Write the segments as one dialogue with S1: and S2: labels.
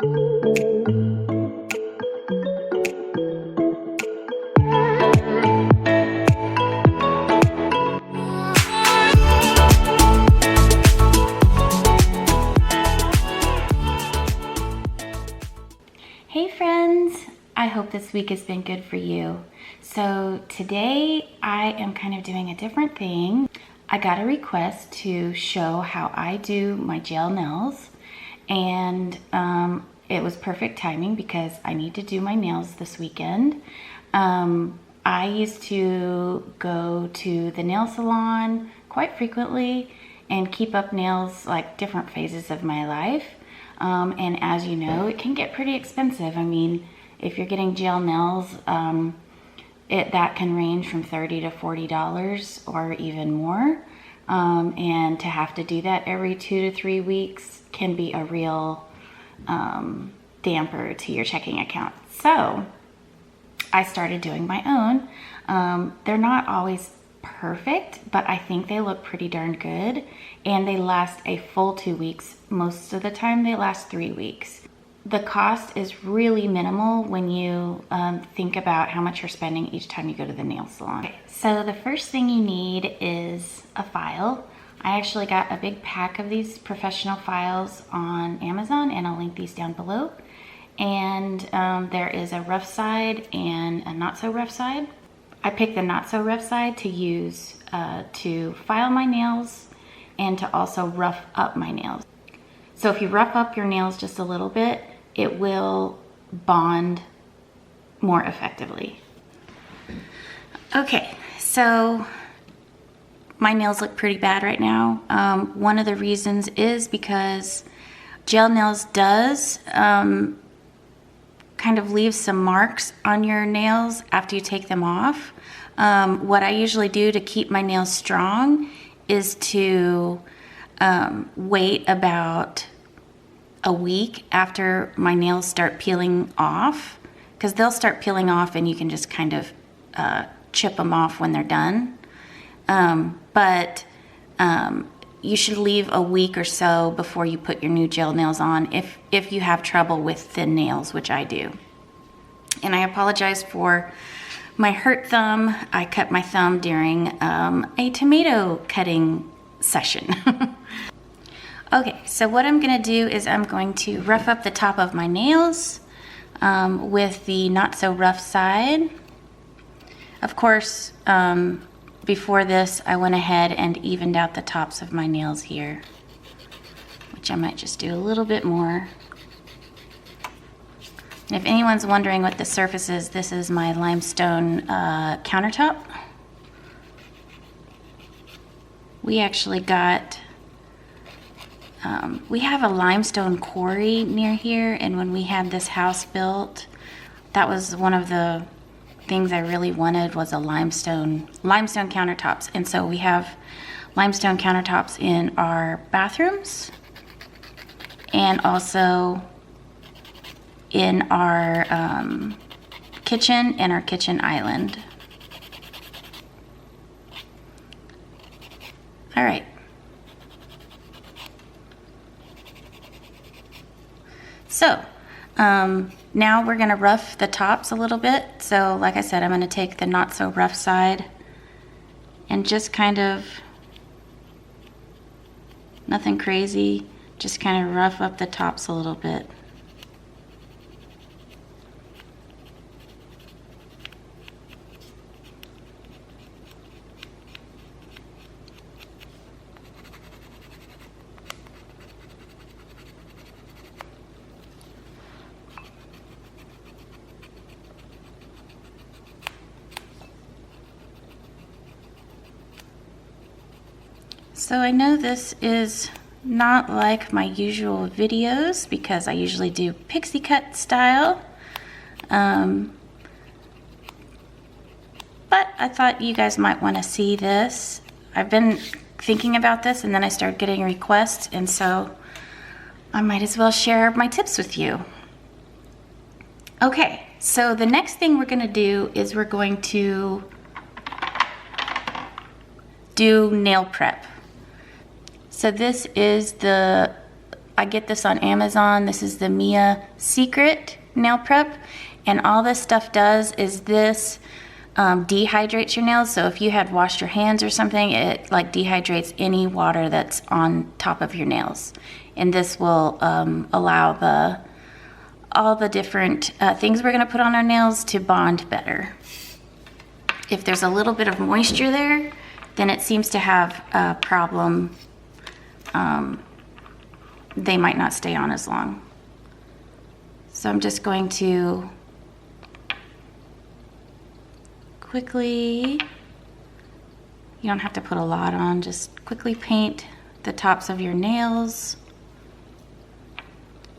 S1: Hey friends, I hope this week has been good for you. So today I am kind of doing a different thing. I got a request to show how I do my gel nails, and it was perfect timing because I need to do my nails this weekend. I used to go to the nail salon quite frequently and keep up nails like different phases of my life. And as you know, it can get pretty expensive. I mean, if you're getting gel nails, that can range from $30 to $40 or even more. And to have to do that every 2 to 3 weeks can be a real damper to your checking account. So I started doing my own. They're not always perfect, but I think they look pretty darn good, and they last a full 2 weeks. Most of the time they last 3 weeks. The cost is really minimal when you think about how much you're spending each time you go to the nail salon. Okay, so the first thing you need is a file. I actually got a big pack of these professional files on Amazon, and I'll link these down below. And there is a rough side and a not so rough side. I picked the not so rough side to use to file my nails and to also rough up my nails. So if you rough up your nails just a little bit, it will bond more effectively. Okay, so my nails look pretty bad right now. One of the reasons is because gel nails does kind of leave some marks on your nails after you take them off. What I usually do to keep my nails strong is to wait about a week after my nails start peeling off, because they'll start peeling off and you can just kind of chip them off when they're done. But you should leave a week or so before you put your new gel nails on if you have trouble with thin nails, which I do. And I apologize for my hurt thumb. I cut my thumb during a tomato cutting session. Okay, so what I'm gonna do is I'm going to rough up the top of my nails with the not so rough side. Of course, before this, I went ahead and evened out the tops of my nails here, which I might just do a little bit more. And if anyone's wondering what the surface is, this is my limestone countertop. We actually got, we have a limestone quarry near here, and when we had this house built, that was one of the things I really wanted, was a limestone countertops. And so we have limestone countertops in our bathrooms and also in our kitchen and our kitchen island. All right. So now we're gonna rough the tops a little bit. So like I said, I'm gonna take the not so rough side and just kind of, nothing crazy, just kind of rough up the tops a little bit. So I know this is not like my usual videos because I usually do pixie cut style, but I thought you guys might want to see this. I've been thinking about this and then I started getting requests, and so I might as well share my tips with you. Okay, so the next thing we're going to do is we're going to do nail prep. So this is the I get this on Amazon. This is the Mia Secret nail prep, and all this stuff does is this dehydrates your nails. So if you had washed your hands or something, it like dehydrates any water that's on top of your nails, and this will allow all the different things we're going to put on our nails to bond better. If there's a little bit of moisture there, then it seems to have a problem. They might not stay on as long. So I'm just going to quickly, you don't have to put a lot on, just quickly paint the tops of your nails.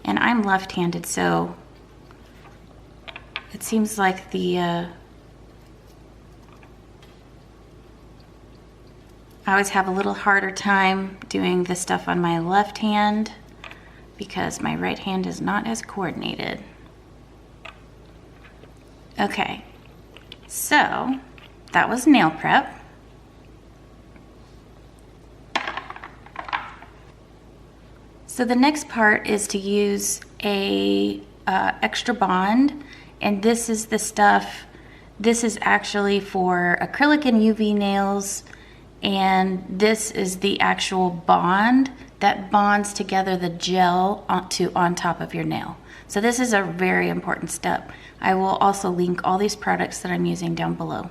S1: And I'm left-handed, so it seems like I always have a little harder time doing the stuff on my left hand because my right hand is not as coordinated. Okay, so that was nail prep. So the next part is to use a extra bond, and this is the stuff, this is actually for acrylic and UV nails, and this is the actual bond that bonds together the gel on top of your nail. So this is a very important step. I will also link all these products that I'm using down below.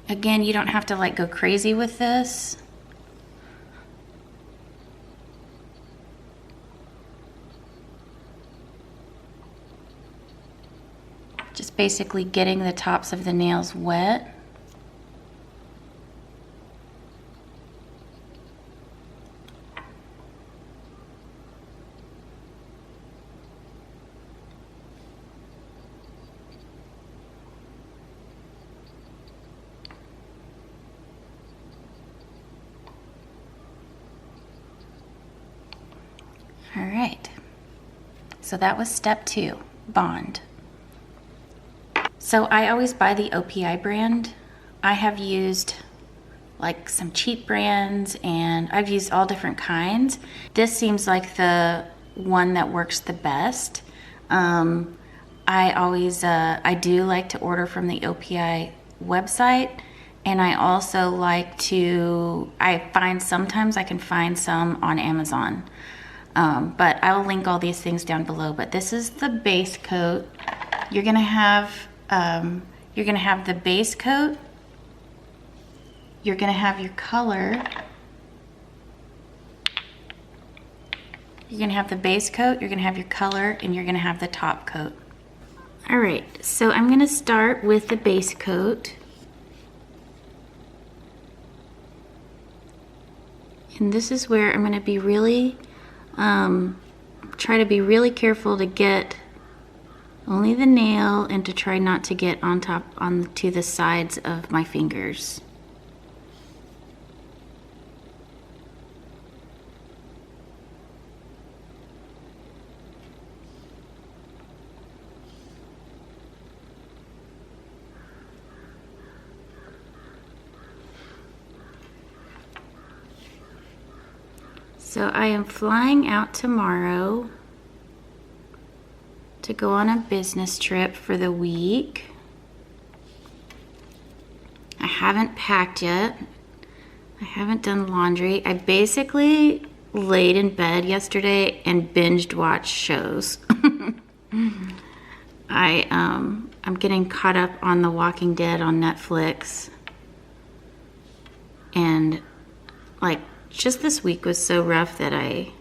S1: Again, you don't have to like go crazy with this. Just basically getting the tops of the nails wet. All right, so that was step 2, bond. So I always buy the OPI brand. I have used like some cheap brands, and I've used all different kinds. This seems like the one that works the best. I do like to order from the OPI website, and I also like to, sometimes I can find some on Amazon. But I'll link all these things down below. But this is the base coat. You're gonna have the base coat. You're gonna have your color. You're gonna have the base coat, you're gonna have your color, and you're gonna have the top coat. All right, so I'm gonna start with the base coat. And this is where I'm gonna be really, try to be really careful to get only the nail and to try not to get to the sides of my fingers. So I am flying out tomorrow to go on a business trip for the week. I haven't packed yet. I haven't done laundry. I basically laid in bed yesterday and binged watched shows. I'm getting caught up on The Walking Dead on Netflix. And like, just this week was so rough that I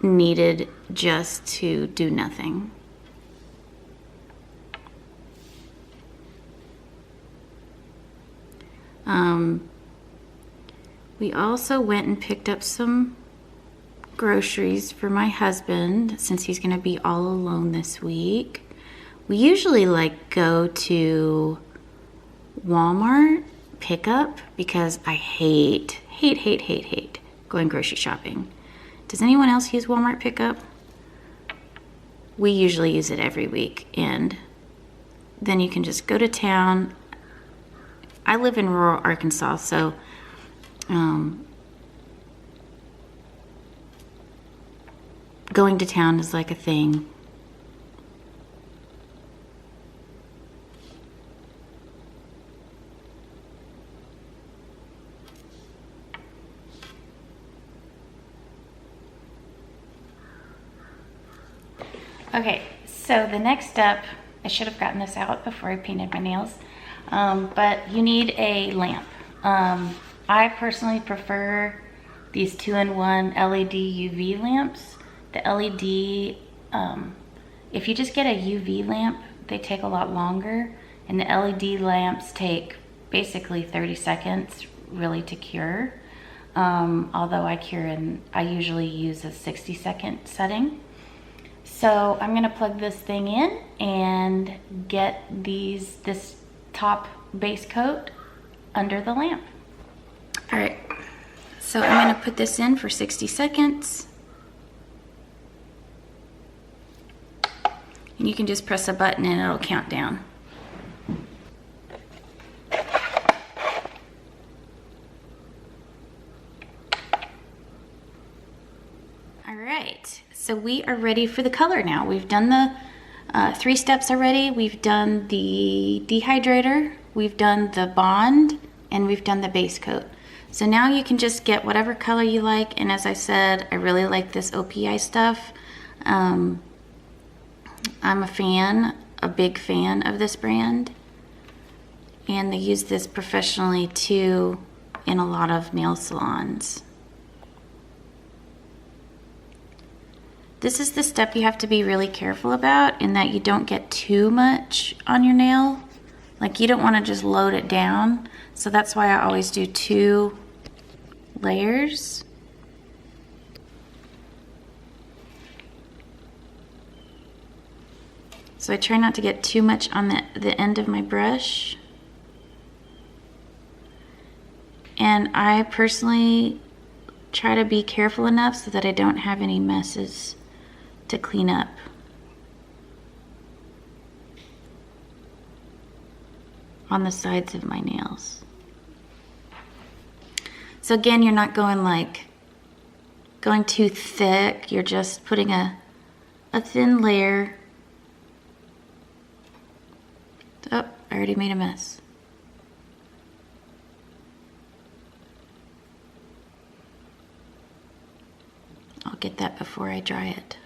S1: needed just to do nothing. We also went and picked up some groceries for my husband since he's gonna be all alone this week. We usually like go to Walmart pickup because I hate going grocery shopping. Does anyone else use Walmart pickup? We usually use it every week, and then you can just go to town. I live in rural Arkansas, so going to town is like a thing. Okay, so the next step, I should have gotten this out before I painted my nails, but you need a lamp. I personally prefer these 2-in-1 LED UV lamps. The LED, if you just get a UV lamp, they take a lot longer, and the LED lamps take basically 30 seconds really to cure. Although I usually use a 60-second setting. So I'm gonna plug this thing in and get this top base coat under the lamp. All right, so I'm gonna put this in for 60 seconds. And you can just press a button and it'll count down. All right, so we are ready for the color now. We've done the 3 steps already. We've done the dehydrator, we've done the bond, and we've done the base coat. So now you can just get whatever color you like, and as I said, I really like this OPI stuff. I'm a big fan of this brand, and they use this professionally too in a lot of nail salons. This is the step you have to be really careful about, in that you don't get too much on your nail. Like, you don't want to just load it down. So that's why I always do 2 layers. So I try not to get too much on the end of my brush. And I personally try to be careful enough so that I don't have any messes to clean up. On the sides of my nails. So again, you're not going too thick. You're just putting a thin layer. Oh, I already made a mess. I'll get that before I dry it.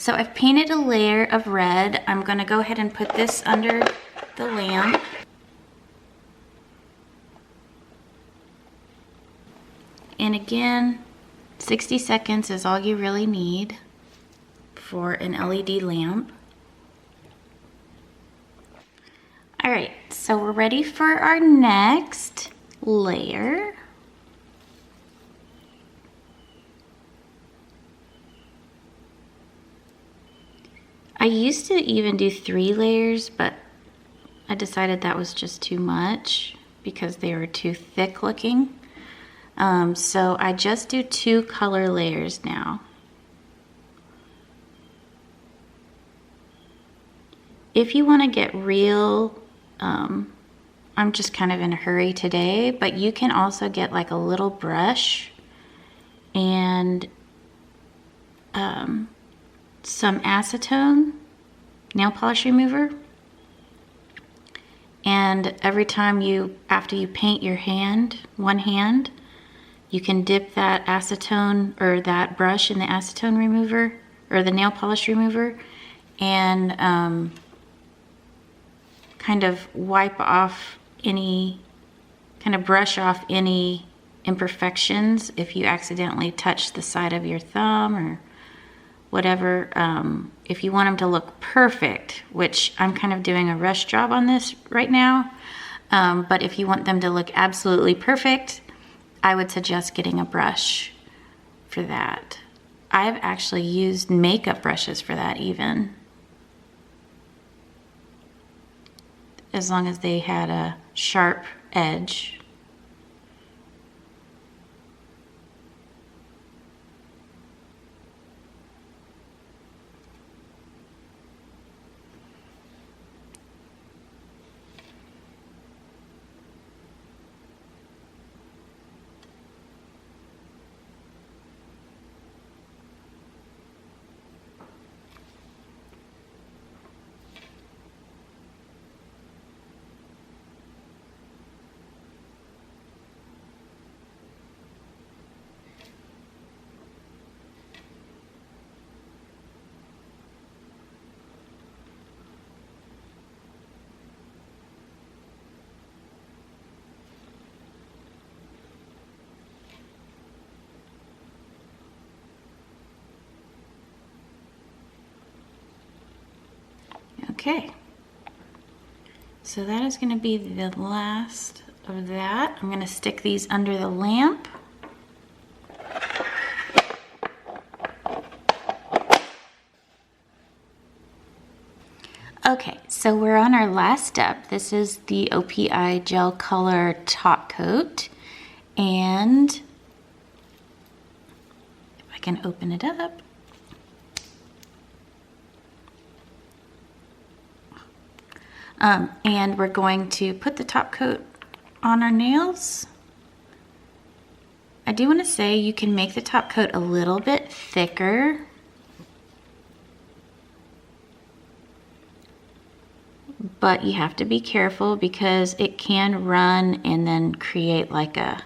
S1: So I've painted a layer of red. I'm gonna go ahead and put this under the lamp. And again, 60 seconds is all you really need for an LED lamp. All right, so we're ready for our next layer. I used to even do 3 layers, but I decided that was just too much because they were too thick looking. So I just do 2 color layers now. If you want to get real, I'm just kind of in a hurry today, but you can also get like a little brush and some acetone nail polish remover, and every time after you paint your one hand, you can dip that acetone or that brush in the acetone remover or the nail polish remover and kind of wipe off brush off any imperfections if you accidentally touch the side of your thumb or whatever. If you want them to look perfect, which I'm kind of doing a rush job on this right now, but if you want them to look absolutely perfect, I would suggest getting a brush for that. I've actually used makeup brushes for that even, as long as they had a sharp edge. Okay, so that is going to be the last of that. I'm going to stick these under the lamp. Okay, so we're on our last step. This is the OPI Gelcolor top coat, and if I can open it up. And we're going to put the top coat on our nails. I do want to say you can make the top coat a little bit thicker, but you have to be careful because it can run and then create like it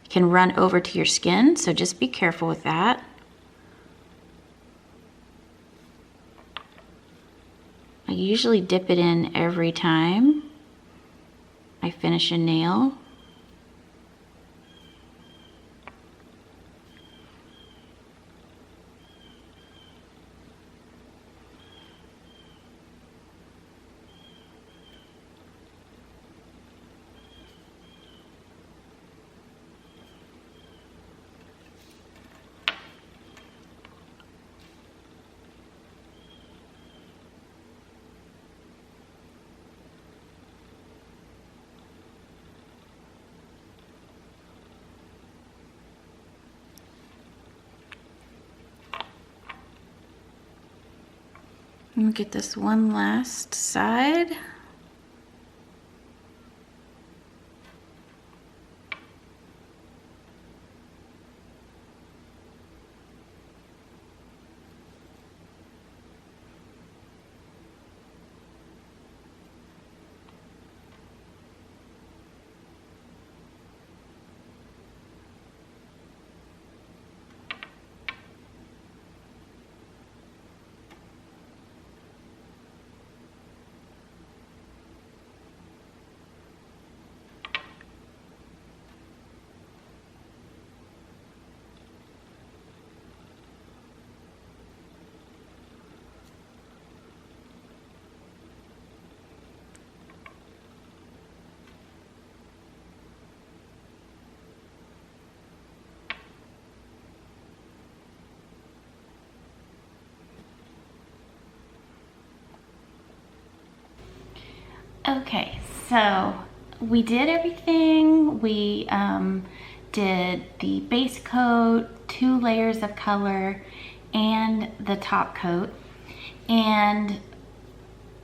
S1: can run over to your skin, so just be careful with that. I usually dip it in every time I finish a nail. Let me get this one last side. Okay, so we did everything. We did the base coat, 2 layers of color, and the top coat. And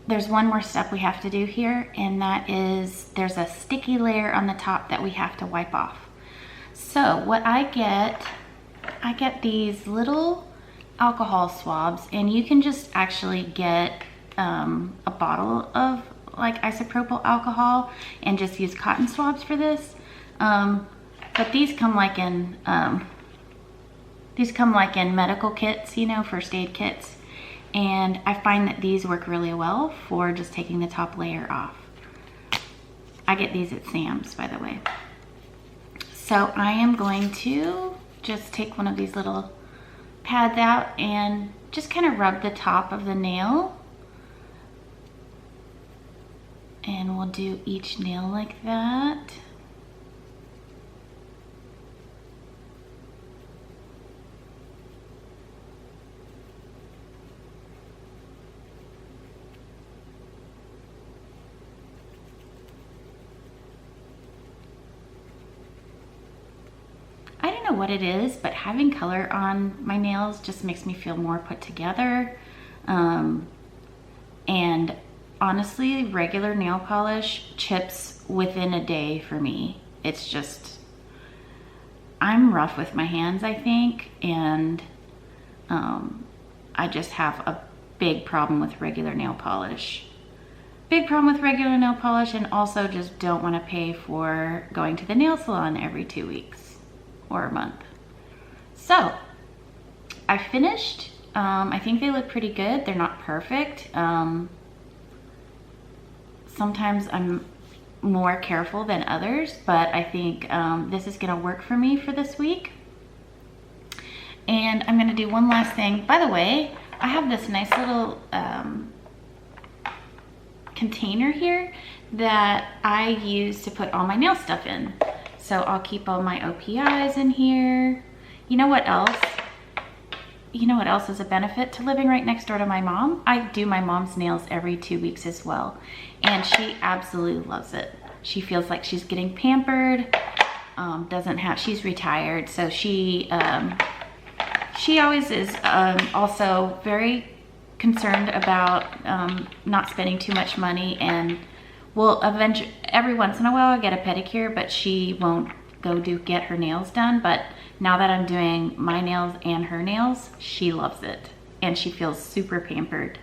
S1: there's one more step we have to do here, and that is there's a sticky layer on the top that we have to wipe off. So what I get these little alcohol swabs, and you can just actually get a bottle of like isopropyl alcohol and just use cotton swabs for this. But these come like in medical kits, you know, first aid kits. And I find that these work really well for just taking the top layer off. I get these at Sam's, by the way. So I am going to just take one of these little pads out and just kind of rub the top of the nail. And we'll do each nail like that. what it is, but having color on my nails just makes me feel more put together. And honestly, regular nail polish chips within a day for me. It's just, I'm rough with my hands, I think, and I just have a big problem with regular nail polish. Big problem with regular nail polish, and also just don't want to pay for going to the nail salon every 2 weeks or a month. So I finished. I think they look pretty good. They're not perfect. Sometimes I'm more careful than others, but I think this is gonna work for me for this week. And I'm gonna do one last thing. By the way, I have this nice little container here that I use to put all my nail stuff in. So I'll keep all my OPIs in here. You know what else? You know what else is a benefit to living right next door to my mom? I do my mom's nails every 2 weeks as well, and she absolutely loves it. She feels like she's getting pampered. She's retired, so she always is also very concerned about not spending too much money, and will eventually, every once in a while, get a pedicure, but she won't go get her nails done. But now that I'm doing my nails and her nails, she loves it, and she feels super pampered.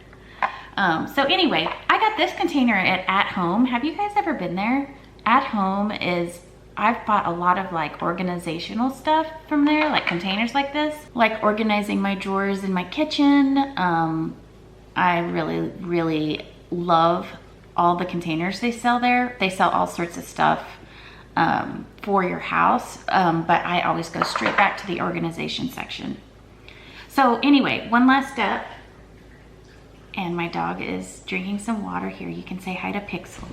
S1: So anyway, I got this container at Home. Have you guys ever been there? At Home is, I've bought a lot of like organizational stuff from there, like containers like this, like organizing my drawers in my kitchen. I really, really love all the containers they sell there. They sell all sorts of stuff for your house, but I always go straight back to the organization section. So anyway, one last step, and my dog is drinking some water here. You can say hi to Pixel.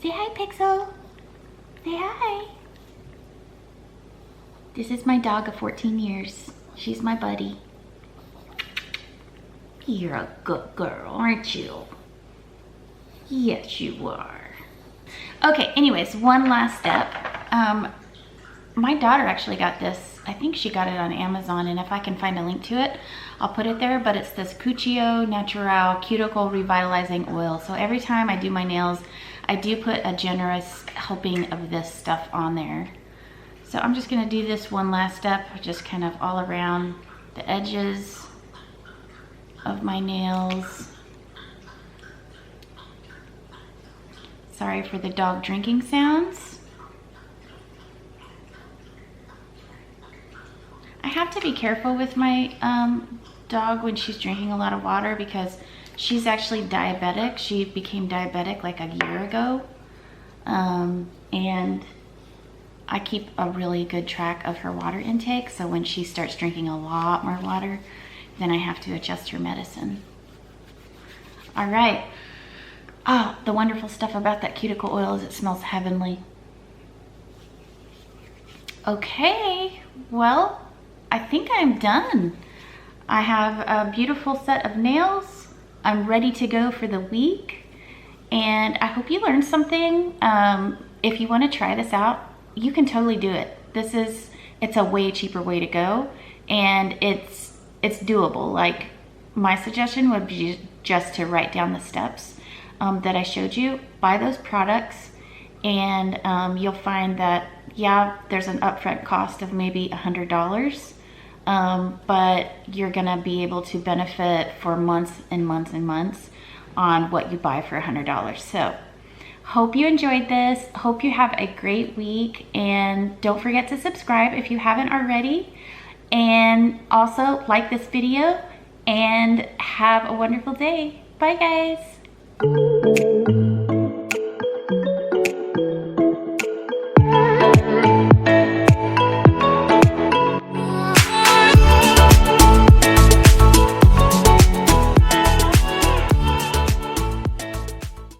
S1: Say hi, Pixel. Say hi. This is my dog of 14 years. She's my buddy. You're a good girl, aren't you? Yes, you are. Okay, anyways, one last step. My daughter actually got this. I think she got it on Amazon, and if I can find a link to it, I'll put it there. But it's this Cuccio Natural Cuticle Revitalizing Oil. So every time I do my nails, I do put a generous helping of this stuff on there. So I'm just gonna do this one last step, just kind of all around the edges of my nails. Sorry for the dog drinking sounds. I have to be careful with my dog when she's drinking a lot of water, because she's actually diabetic. She became diabetic like a year ago. And I keep a really good track of her water intake. So when she starts drinking a lot more water, then I have to adjust her medicine. All right. Oh, the wonderful stuff about that cuticle oil is it smells heavenly. Okay, well, I think I'm done. I have a beautiful set of nails. I'm ready to go for the week, and I hope you learned something. If you want to try this out, you can totally do it. It's a way cheaper way to go, and it's doable. Like, my suggestion would be just to write down the steps that I showed you, buy those products, and you'll find that, yeah, there's an upfront cost of maybe $100, but you're gonna be able to benefit for months and months and months on what you buy for $100. So hope you enjoyed this. Hope you have a great week, and don't forget to subscribe if you haven't already, and also like this video, and have a wonderful day. Bye guys.